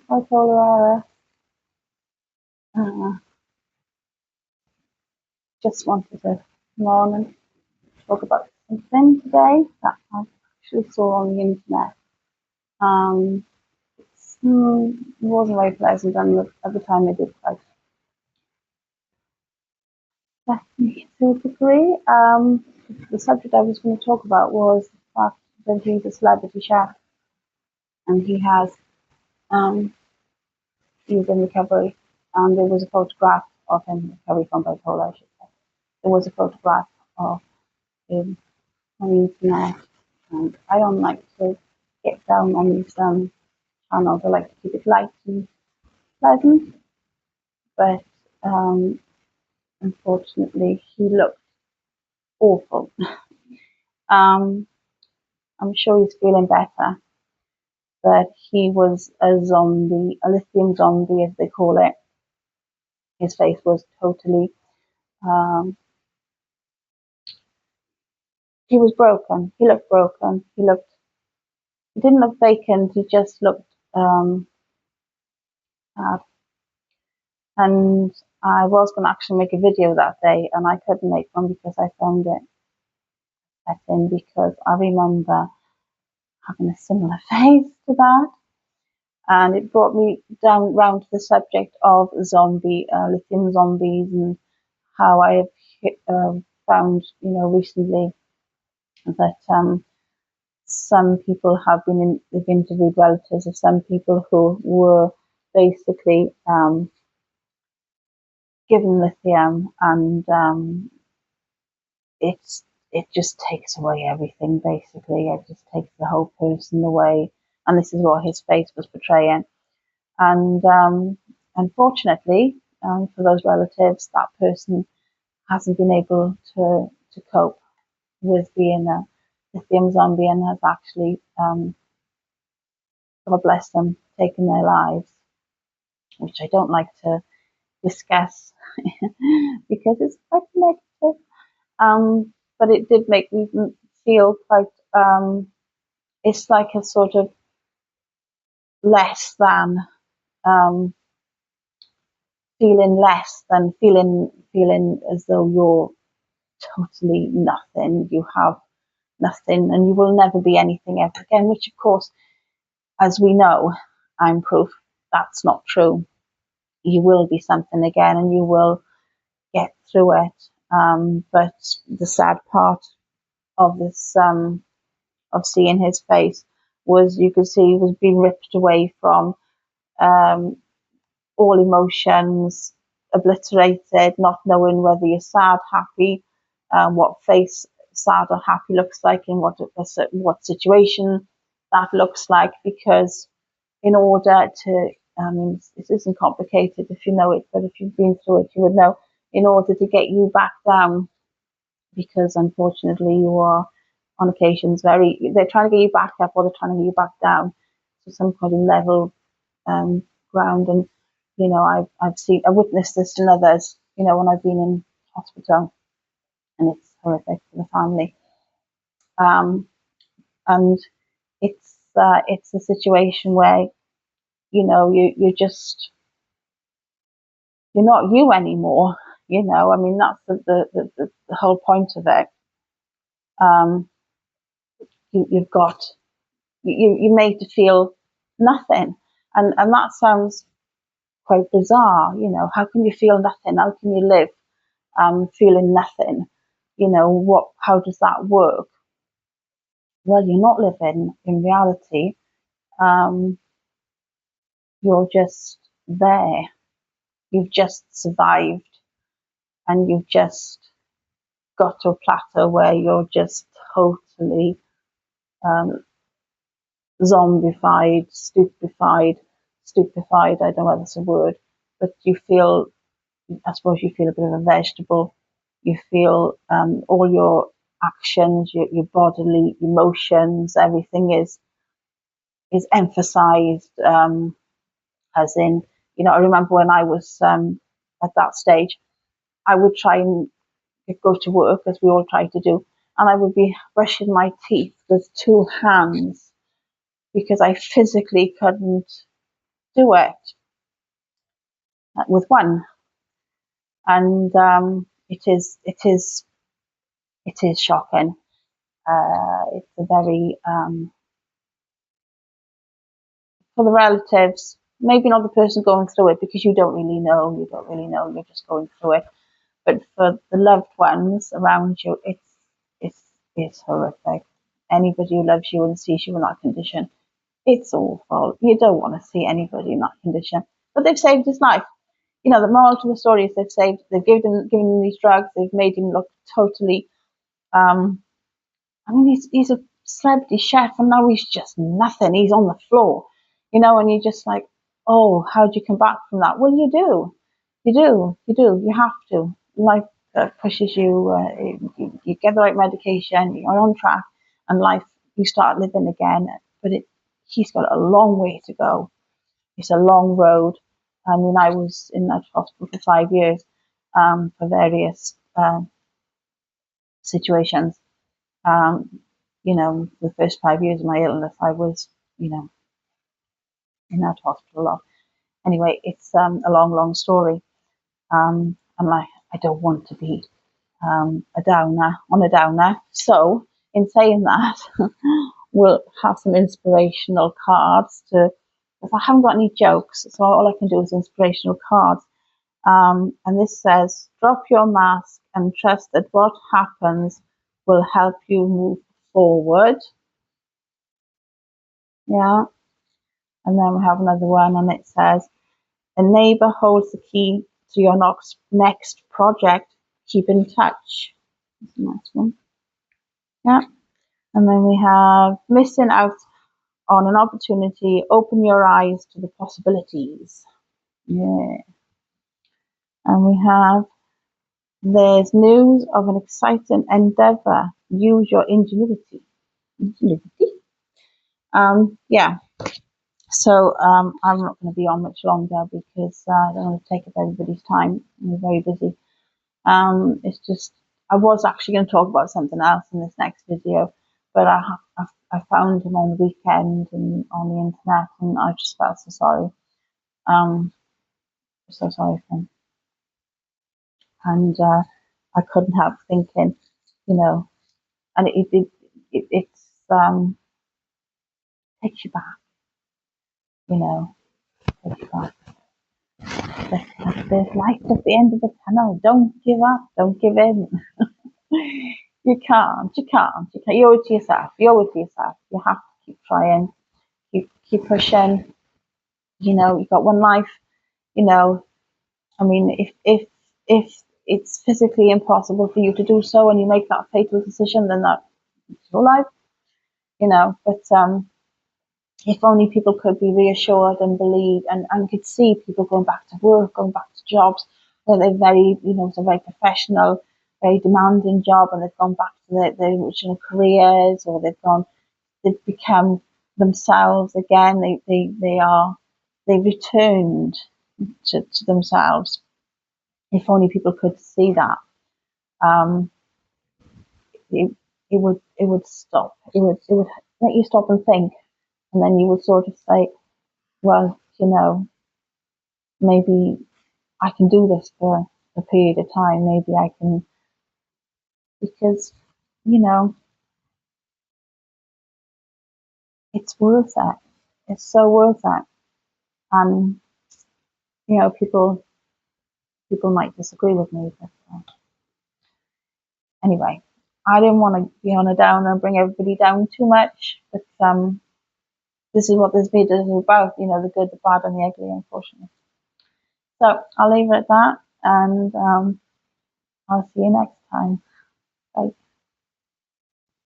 bipolar era. Just wanted to come on and talk about something today that I actually saw on the internet. It wasn't very pleasant, and at the time it did quite affect me to a degree. The subject I was going to talk about was the fact that he's a celebrity chef, and he's in recovery, and there was a photograph of him in recovery from bipolar, I should say. There was a photograph of him on the internet, and I don't like to get down on these channels. I like to keep it light and pleasant, but unfortunately, he looked awful. I'm sure he's feeling better, but he was a zombie, a lithium zombie, as they call it. His face was totally, he was broken. He looked broken. He didn't look vacant. He just looked sad. And I was going to actually make a video that day, and I couldn't make one because I found it upsetting, because I remember having a similar face to that. And it brought me down round to the subject of lithium zombies, and how I have found, recently that some people they've interviewed relatives of some people who were basically given lithium, and it just takes away everything. Basically, it just takes the whole person away, and this is what his face was portraying. And unfortunately, for those relatives, that person hasn't been able to cope with being a lithium zombie, and has actually, God bless them, taken their lives, which I don't like to discuss because it's quite negative. But it did make me feel quite, it's like a sort of less than, feeling less than feeling as though you're totally nothing. You have nothing, and you will never be anything ever again, which of course, as we know, I'm proof that's not true. You will be something again, and you will get through it. But the sad part of this, of seeing his face, was you could see he was being ripped away from all emotions, obliterated, not knowing whether you're sad, happy, what face sad or happy looks like, in what situation that looks like. Because in order to, this isn't complicated if you know it, but if you've been through it, you would know, in order to get you back down, because unfortunately you are on occasions they're trying to get you back up, or they're trying to get you back down to some kind of level ground. And I've witnessed this in others, when I've been in hospital, and it's horrific for the family. And it's a situation where, you're not you anymore. That's the whole point of it. You're made to feel nothing, and that sounds quite bizarre. How can you feel nothing? How can you live feeling nothing? How does that work? Well, you're not living in reality. You're just there. You've just survived, and you've just got to a plateau where you're just totally zombified, stupefied. I don't know whether that's a word, but I suppose you feel a bit of a vegetable. You feel all your actions, your bodily emotions, everything is emphasized, as in, I remember when I was at that stage, I would try and go to work, as we all try to do, and I would be brushing my teeth with two hands, because I physically couldn't do it with one. And it is shocking. It's a very for the relatives, maybe not the person going through it, because you don't really know, you're just going through it. But for the loved ones around you, it's horrific. Anybody who loves you and sees you in that condition, it's awful. You don't want to see anybody in that condition. But they've saved his life. You know, the moral to the story is they've given him these drugs, they've made him look totally I mean, he's a celebrity chef, and now he's just nothing. He's on the floor, and you're just like, oh, how do you come back from that? Well, you do, you have to. Life pushes you, you get the right medication, you're on track, and life, you start living again. But he's got a long way to go. It's a long road. I mean, I was in that hospital for 5 years for various situations. The first 5 years of my illness, I was, in that hospital a lot. Anyway, it's a long, long story. And I don't want to be a downer. So, in saying that, we'll have some inspirational cards because I haven't got any jokes, so all I can do is inspirational cards. And this says, drop your mask and trust that what happens will help you move forward. Yeah. And then we have another one, and it says, a neighbour holds the key to your next project. Keep in touch. That's a nice one. Yeah. And then we have missing out on an opportunity. Open your eyes to the possibilities. Yeah. And we have, there's news of an exciting endeavour. Use your ingenuity. Yeah. So I'm not going to be on much longer because I don't want to take up everybody's time. We're very busy. It's just, I was actually going to talk about something else in this next video, but I found him on the weekend and on the internet, and I just felt so sorry. So sorry for him. And I couldn't help thinking, and it's takes you back, takes you back. There's light at the end of the tunnel. Don't give up. Don't give in. You can't. You owe it to yourself. You have to keep trying. Keep pushing. You've got one life. I mean, if it's physically impossible for you to do so, and you make that fatal decision, then that's your life. But if only people could be reassured and believe and could see people going back to work, going back to jobs where they're very, it's a very professional, very demanding job, and they've gone back to their original careers, or they've become themselves again. They've returned to themselves. If only people could see that, it would stop. It would let you stop and think. And then you would sort of say, well, maybe I can do this for a period of time. Maybe I can, because, it's worth it. It's so worth it. And, people might disagree with me, but anyway, I didn't want to be on a downer and bring everybody down too much, but this is what this video is about, the good, the bad, and the ugly, unfortunately. So I'll leave it at that, and I'll see you next time. Bye.